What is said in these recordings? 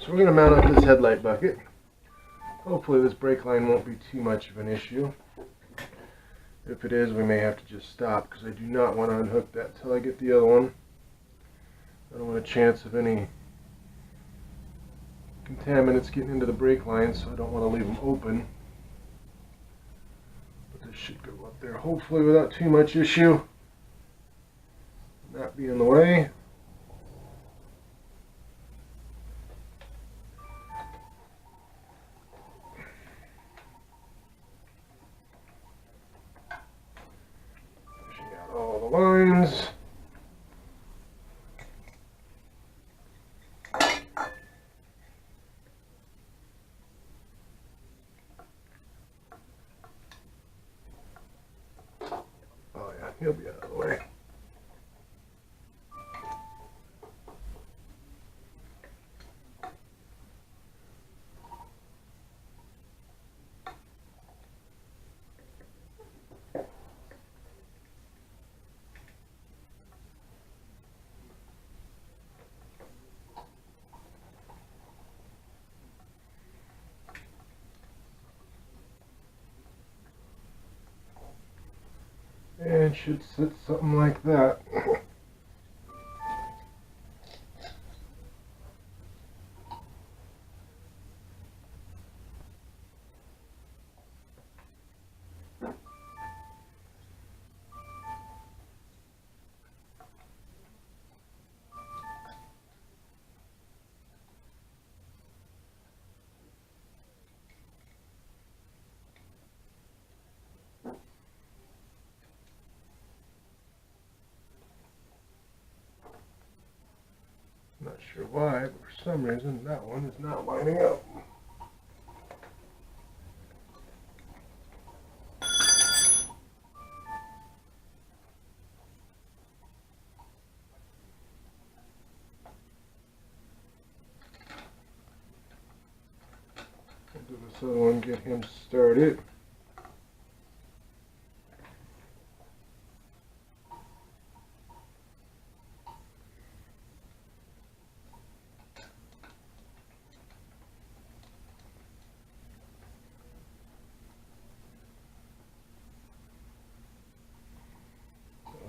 So we're going to mount up this headlight bucket. Hopefully this brake line won't be too much of an issue. If it is, we may have to just stop because I do not want to unhook that till I get the other one. I don't want a chance of any contaminants getting into the brake line, so I don't want to leave them open. But this should go up there hopefully without too much issue. Not be in the way. All the lines. Oh yeah, he'll be out of the way. And should sit something like that. Not sure why, but for some reason that one is not lining up. I'll do this other one, get him started.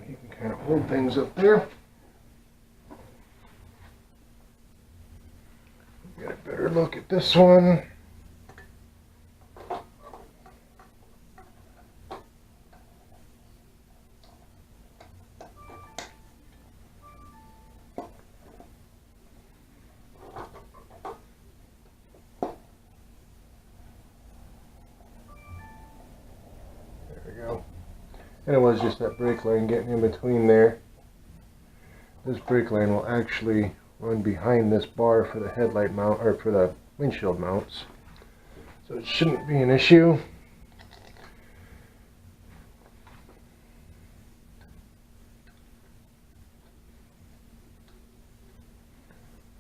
You can kind of hold things up there. Get a better look at this one. There we go. And it was just that brake line getting in between there. This brake line will actually run behind this bar for the headlight mount, or for the windshield mounts. So it shouldn't be an issue.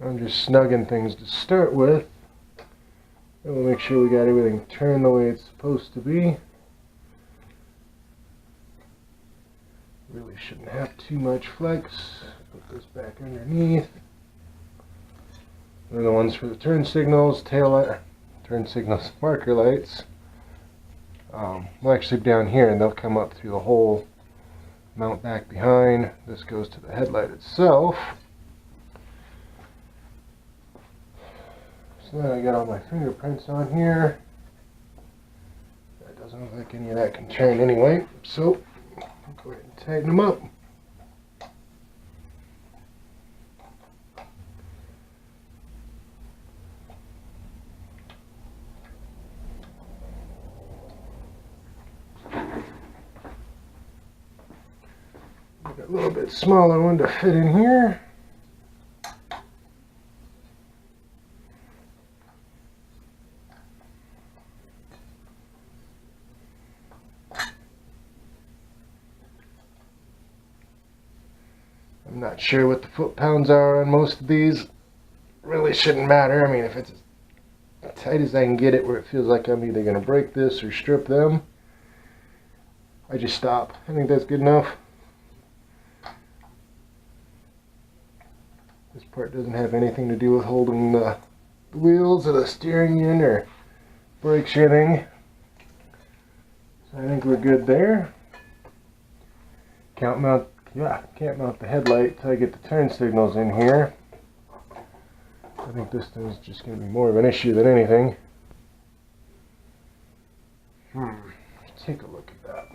I'm just snugging things to start with. And we'll make sure we got everything turned the way it's supposed to be. Really shouldn't have too much flex. Put this back underneath. And then the ones for the turn signals, tail light, turn signals, marker lights. Will actually be down here, and they'll come up through the hole, mount back behind. This goes to the headlight itself. So then I got all my fingerprints on here. That doesn't look like any of that can turn anyway, so I'll go ahead and tighten them up. Got a little bit smaller one to fit in here. I'm not sure what the foot-pounds are on most of these. Really shouldn't matter. I mean, if it's as tight as I can get it where it feels like I'm either going to break this or strip them, I just stop. I think that's good enough. This part doesn't have anything to do with holding the the wheels or the steering unit or brakes or anything. So I think we're good there. Can't mount the headlight until I get the turn signals in here. I think this thing's just going to be more of an issue than anything. Let's take a look at that.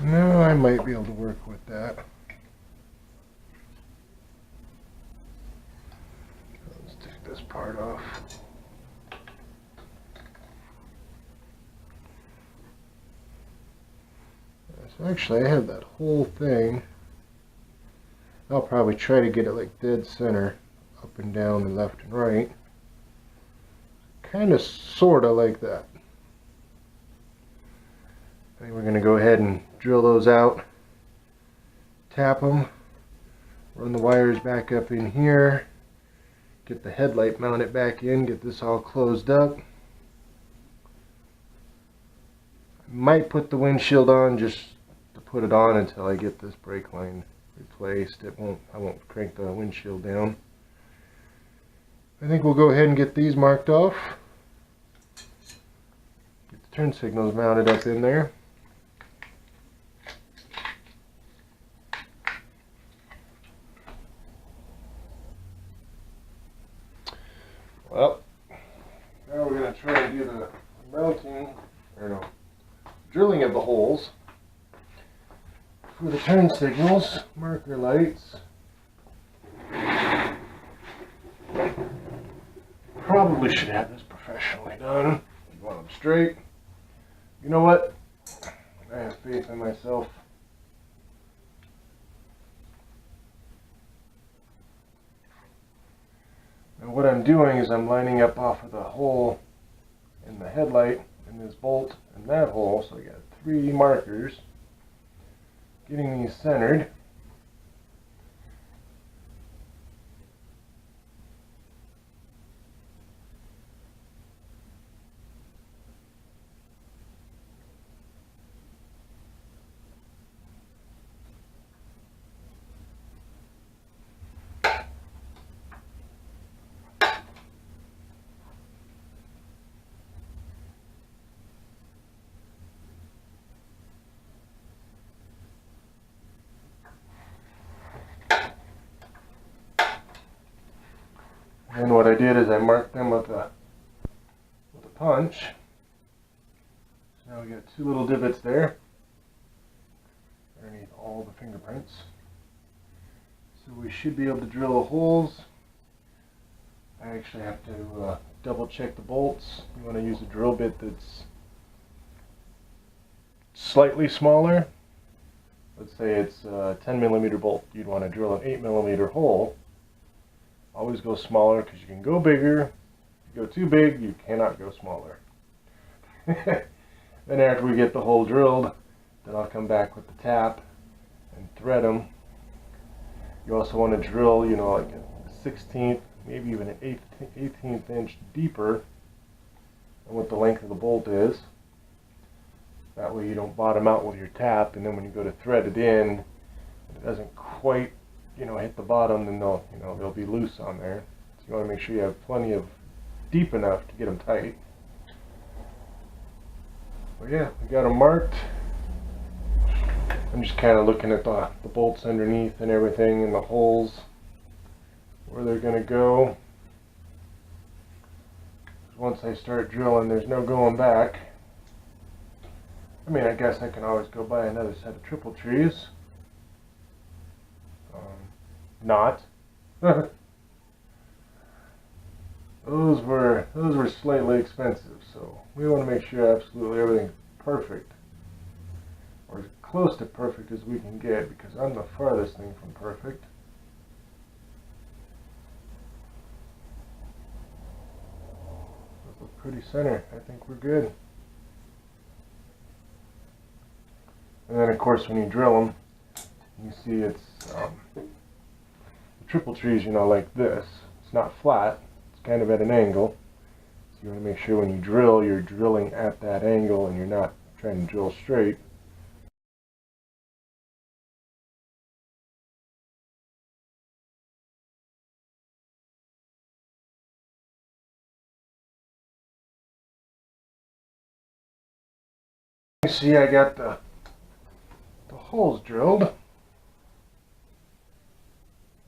No, I might be able to work with that. Let's take this part off. So actually I have that whole thing. I'll probably try to get it like dead center, up and down and left and right. Kind of sorta like that. I think we're going to go ahead and drill those out, tap them, run the wires back up in here, get the headlight mounted back in, get this all closed up. I might put the windshield on just to put it on until I get this brake line replaced. I won't crank the windshield down. I think we'll go ahead and get these marked off. Get the turn signals mounted up in there. Well, now we're going to try and do the mounting, or no, drilling of the holes for the turn signals, marker lights. Probably should have this professionally done. You want them straight. You know what? I have faith in myself. And what I'm doing is I'm lining up off of the hole in the headlight and this bolt and that hole. So I got 3 markers. Getting these centered. And what I did is I marked them with a punch. So now we got 2 little divots there underneath all the fingerprints. So we should be able to drill the holes. I actually have to double check the bolts. You want to use a drill bit that's slightly smaller. Let's say it's a 10mm bolt. You'd want to drill an 8mm hole. Always go smaller because you can go bigger. If you go too big, you cannot go smaller. Then after we get the hole drilled, then I'll come back with the tap and thread them. You also want to drill, you know, like a 16th, maybe even an 18th inch deeper than what the length of the bolt is. That way you don't bottom out with your tap, and then when you go to thread it in, it doesn't quite, you know, hit the bottom, then they'll be loose on there. So you want to make sure you have plenty of deep enough to get them tight. But yeah, we got them marked. I'm just kind of looking at the bolts underneath and everything and the holes where they're going to go. Once I start drilling, there's no going back. I mean, I guess I can always go buy another set of triple trees. Not. Those were slightly expensive, so we want to make sure absolutely everything's perfect, or as close to perfect as we can get, because I'm the farthest thing from perfect. Those look pretty center. I think we're good. And then, of course, when you drill them, you see it's the triple trees, you know, like this. It's not flat, it's kind of at an angle. So you want to make sure when you drill, you're drilling at that angle and you're not trying to drill straight. You see I got the holes drilled.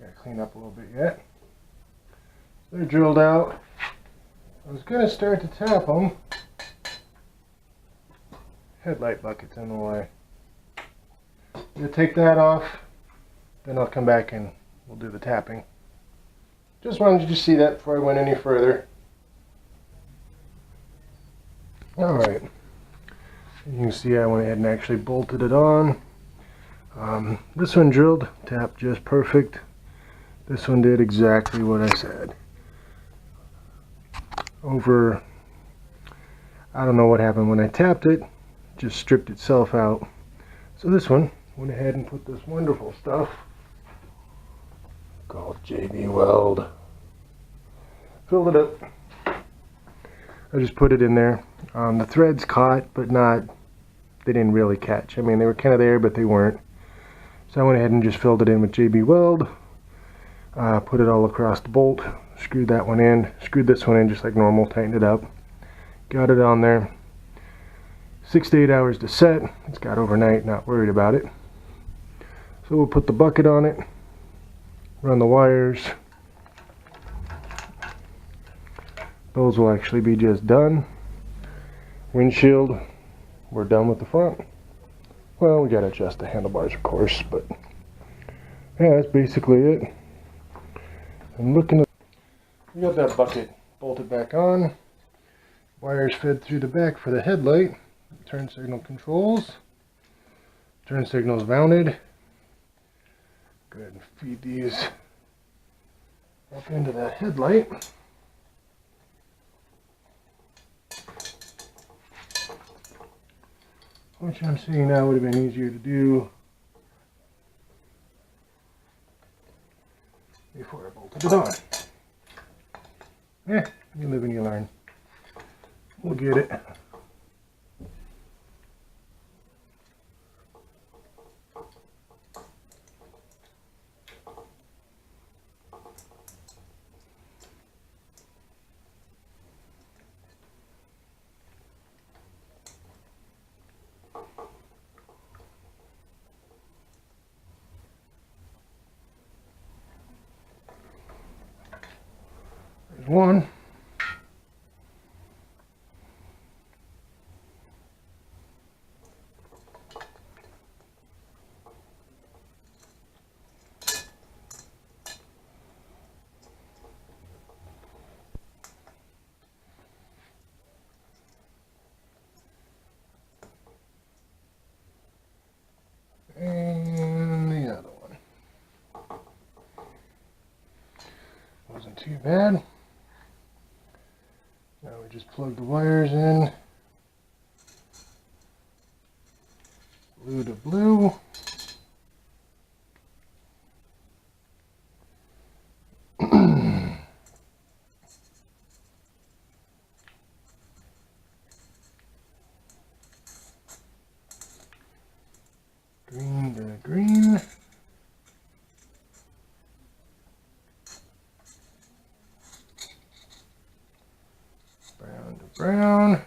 Gotta clean up a little bit yet. They're drilled out. I was gonna start to tap them. Headlight bucket's in the way. I'm gonna take that off, then I'll come back and we'll do the tapping. Just wanted you to see that before I went any further. Alright. You can see I went ahead and actually bolted it on. This one drilled, tapped just perfect. This one did exactly what I said. Over, I don't know what happened when I tapped it, just stripped itself out. So this one went ahead and put this wonderful stuff called JB Weld. Filled it up. I just put it in there. The threads caught, but they didn't really catch. I mean, they were kind of there, but they weren't. So I went ahead and just filled it in with JB Weld. Put it all across the bolt. Screwed that one in. Screwed this one in just like normal. Tightened it up. Got it on there. 6 to 8 hours to set. It's got overnight. Not worried about it. So we'll put the bucket on it. Run the wires. Those will actually be just done. Windshield. We're done with the front. Well, we gotta adjust the handlebars, of course, but yeah, that's basically it. I'm looking at. We got that bucket bolted back on. Wires fed through the back for the headlight. Turn signal controls. Turn signals mounted. Go ahead and feed these up into that headlight. Which I'm seeing now would have been easier to do before I bolted it on. Yeah, you live and you learn. We'll get it. There's one. And the other one. Wasn't too bad. Now we just plug the wires in. Blue to blue. Green to green. Brown to brown.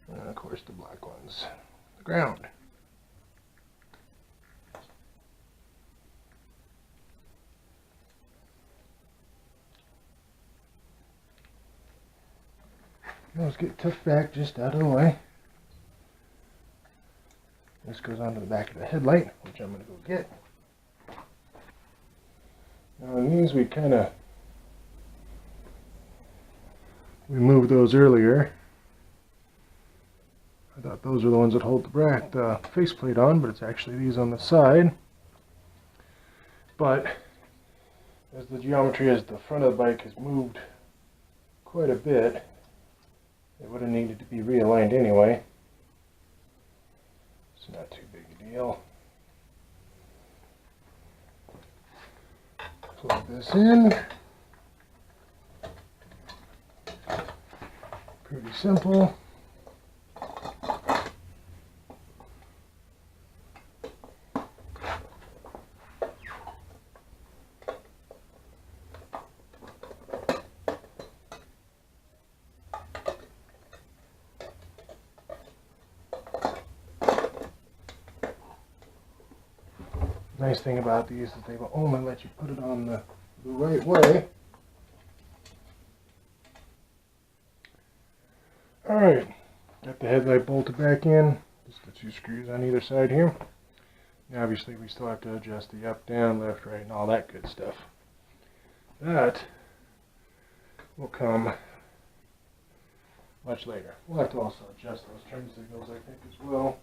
And of course the black ones, the ground. Those get tucked back just out of the way. This goes onto the back of the headlight, which I'm going to go get. Now in these we moved those earlier. I thought those were the ones that hold the faceplate on, but it's actually these on the side. But as the geometry as the front of the bike has moved quite a bit, it would have needed to be realigned anyway. It's not too big a deal. Plug this in. Pretty simple. Nice thing about these is they will only let you put it on the right way. Alright, got the headlight bolted back in. Just the 2 screws on either side here. Now obviously we still have to adjust the up, down, left, right, and all that good stuff. That will come much later. We'll have to also adjust those turn signals, I think, as well.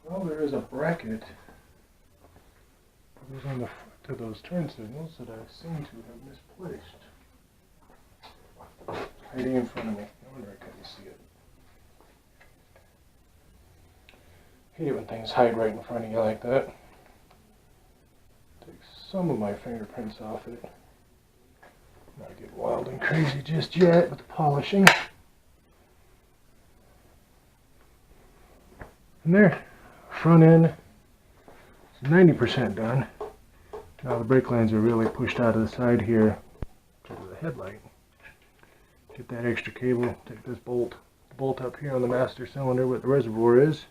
Well, there is a bracket that goes on the front of those turn signals that I seem to have misplaced. Hiding in front of me. I wonder if I couldn't see it. Hate it when things hide right in front of you like that. Take some of my fingerprints off it. Not get wild and crazy just yet with the polishing. And there. Front end is 90% done. Now the brake lines are really pushed out of the side here to the headlight. Get that extra cable, take this bolt up here on the master cylinder where the reservoir is.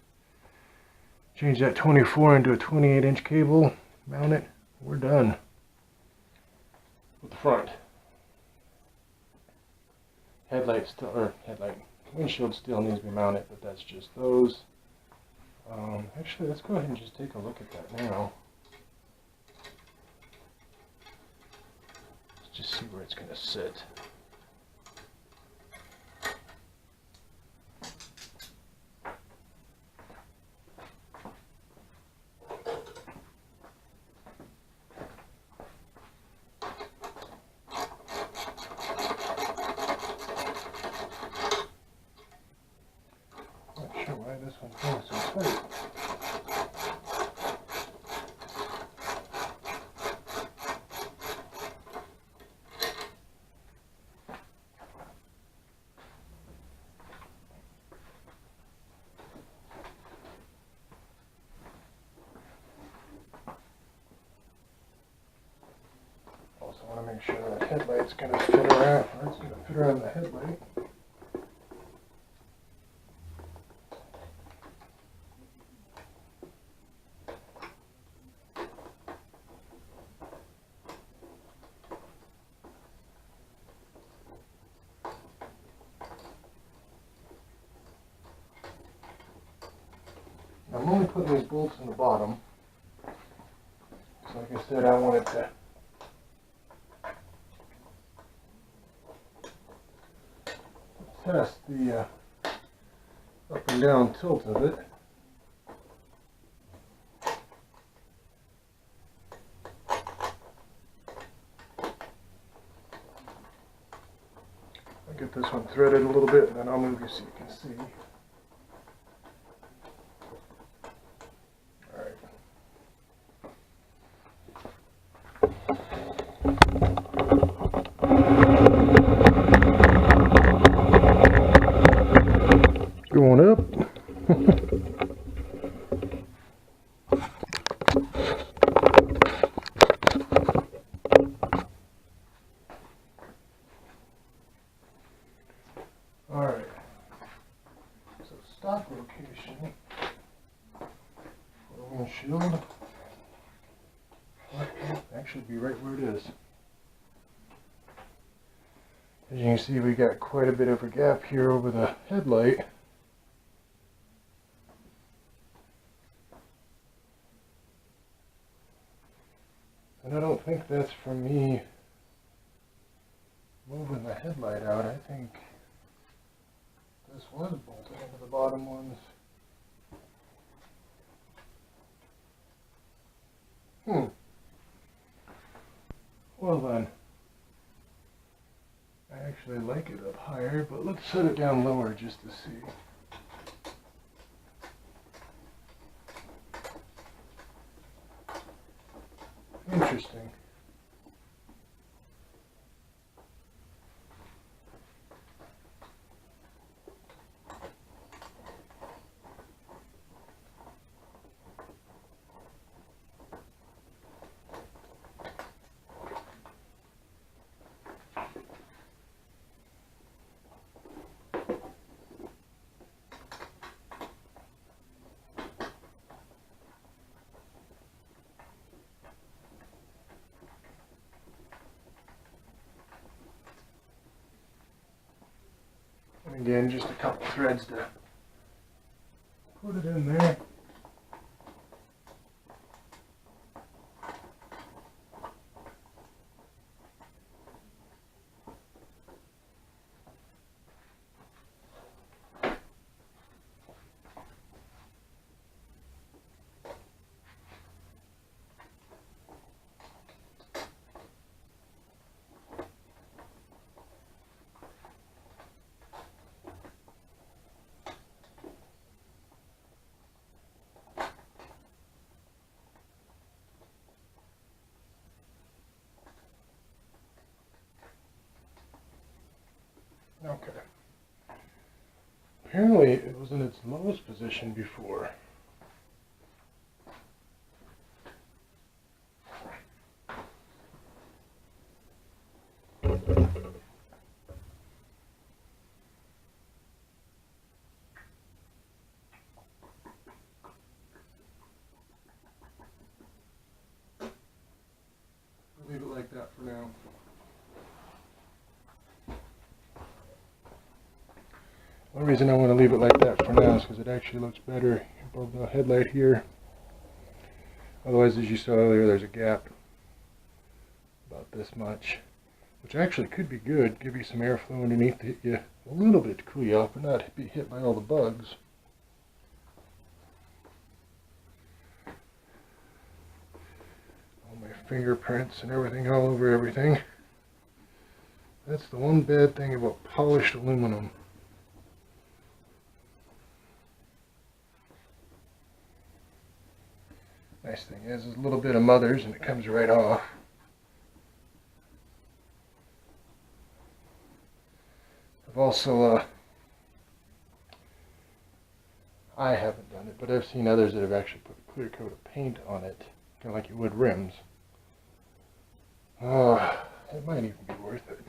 Change that 24 into a 28-inch cable, mount it, we're done with the front. Windshield still needs to be mounted, but that's just those. Actually, let's go ahead and just take a look at that now. Let's just see where it's going to sit. Not sure why this one's going so tight. Also want to make sure that headlight's going to fit around, or it's going to fit around the headlight. I'm only putting these bolts in the bottom. So like I said, I wanted to test the up and down tilt of it. I'll get this one threaded a little bit and then I'll move you so you can see. Going up. All right. So stock location for the windshield actually be right where it is. As you can see, we got quite a bit of a gap here over the headlight. And I don't think that's from me moving the headlight out. I think this was bolted into the bottom ones. Well then, I actually like it up higher, but let's set it down lower just to see. And again, just a couple threads to put it in there. Okay. Apparently it was in its lowest position before. Leave it like that for now. The only reason I want to leave it like that for now is because it actually looks better above the headlight here. Otherwise, as you saw earlier, there's a gap about this much, which actually could be good. Give you some airflow underneath to hit you a little bit to cool you off, but not be hit by all the bugs. All my fingerprints and everything all over everything. That's the one bad thing about polished aluminum. Nice thing is, there's a little bit of mothers and it comes right off. I've also, I haven't done it, but I've seen others that have actually put a clear coat of paint on it, kind of like you would rims. It might even be worth it.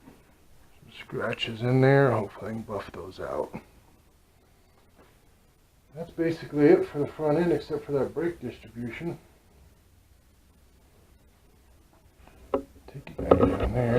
Some scratches in there, hopefully I can buff those out. That's basically it for the front end, except for that brake distribution. Take it back down there.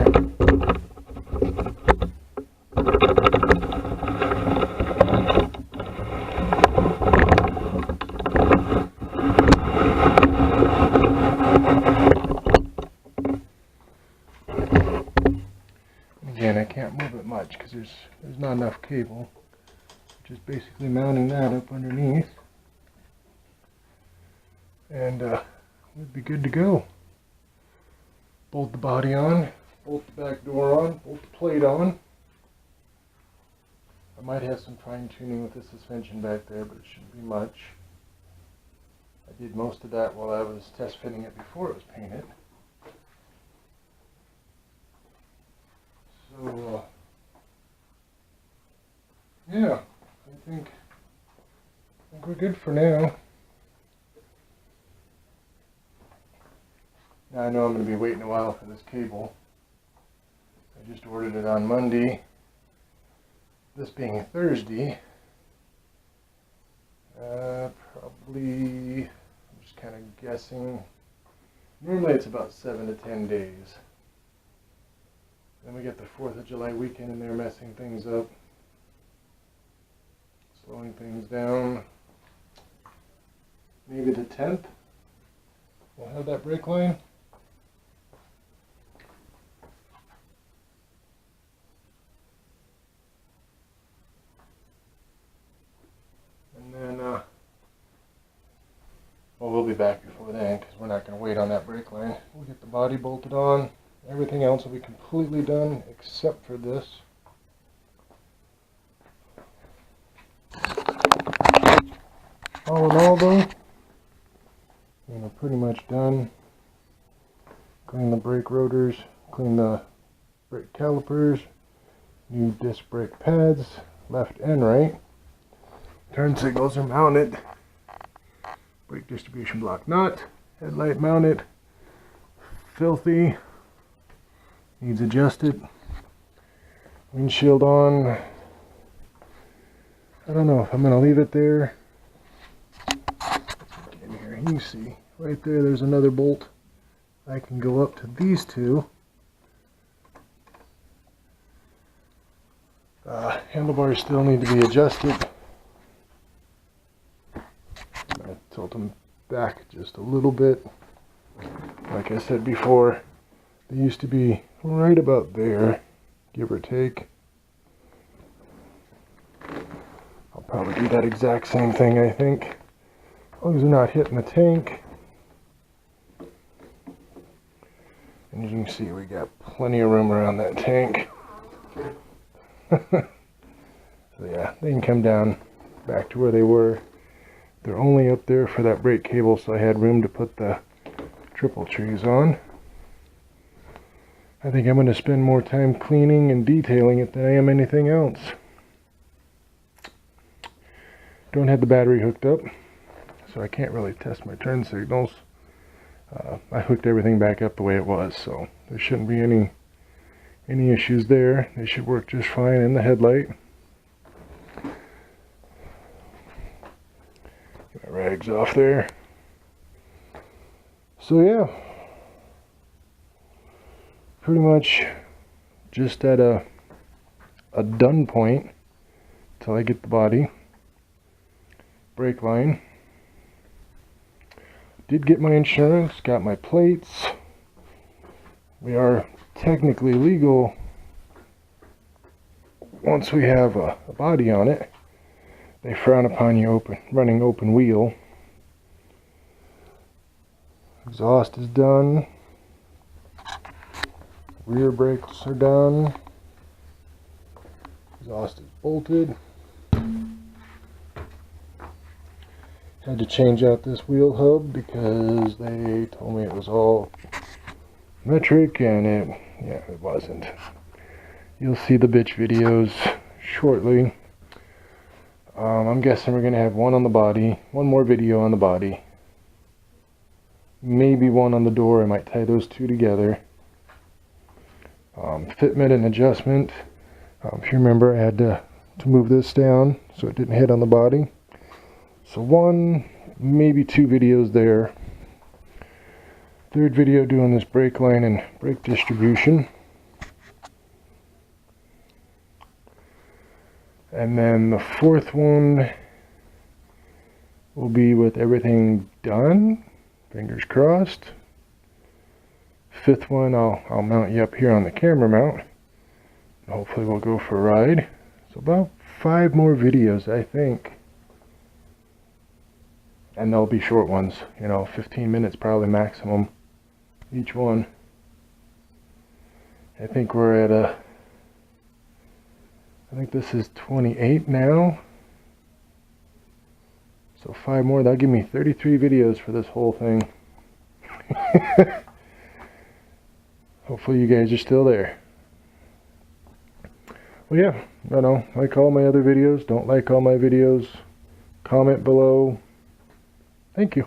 Again, I can't move it much because there's not enough cable. Just basically mounting that up underneath, and we'd be good to go. Bolt the body on, bolt the back door on, bolt the plate on. I might have some fine tuning with the suspension back there, but it shouldn't be much. I did most of that while I was test fitting it before it was painted. So yeah, I think we're good for now. Now I know I'm going to be waiting a while for this cable. I just ordered it on Monday. This being a Thursday, probably, I'm just kind of guessing, normally it's about 7 to 10 days. Then we get the 4th of July weekend in there messing things up. Slowing things down. Maybe the 10th we'll have that brake line. And then, well, we'll be back before then because we're not going to wait on that brake line. We'll get the body bolted on. Everything else will be completely done except for this. All in all though, we're pretty much done. Clean the brake rotors, clean the brake calipers, new disc brake pads, left and right. Turn signals are mounted. Brake distribution block not. Headlight mounted. Filthy. Needs adjusted. Windshield on. I don't know if I'm going to leave it there. In here, you can see right there, there's another bolt. I can go up to these two Handlebars still need to be adjusted. I tilt them back just a little bit. Like I said before, they used to be right about there, give or take. I'll probably do that exact same thing, I think, as long as they're not hitting the tank. And as you can see, we got plenty of room around that tank. So yeah, they can come down back to where they were. They're only up there for that brake cable, so I had room to put the triple trees on. I think I'm going to spend more time cleaning and detailing it than I am anything else. Don't have the battery hooked up, so I can't really test my turn signals. I hooked everything back up the way it was, so there shouldn't be any issues there. They should work just fine in the headlight. Get my rags off there. So yeah, pretty much just at a done point till I get the body. Brake line. Did get my insurance, got my plates. We are technically legal once we have a body on it. They frown upon you running open wheel. Exhaust is done. Rear brakes are done. Exhaust is bolted. Had to change out this wheel hub because they told me it was all metric, and it wasn't. You'll see the bitch videos shortly. I'm guessing we're gonna have one on the body, one more video on the body, maybe one on the door. I might tie those two together. Fitment and adjustment. If you remember, I had to move this down so it didn't hit on the body. So one, maybe two videos there. Third video doing this brake line and brake distribution. And then the fourth one will be with everything done. Fingers crossed. Fifth one, I'll mount you up here on the camera mount. Hopefully we'll go for a ride. So about 5 more videos, I think. And they'll be short ones, 15 minutes probably maximum each one. I think we're at I think this is 28 now. So 5 more, that'll give me 33 videos for this whole thing. Hopefully you guys are still there. Well, yeah, like all my other videos, don't like all my videos, comment below. Thank you.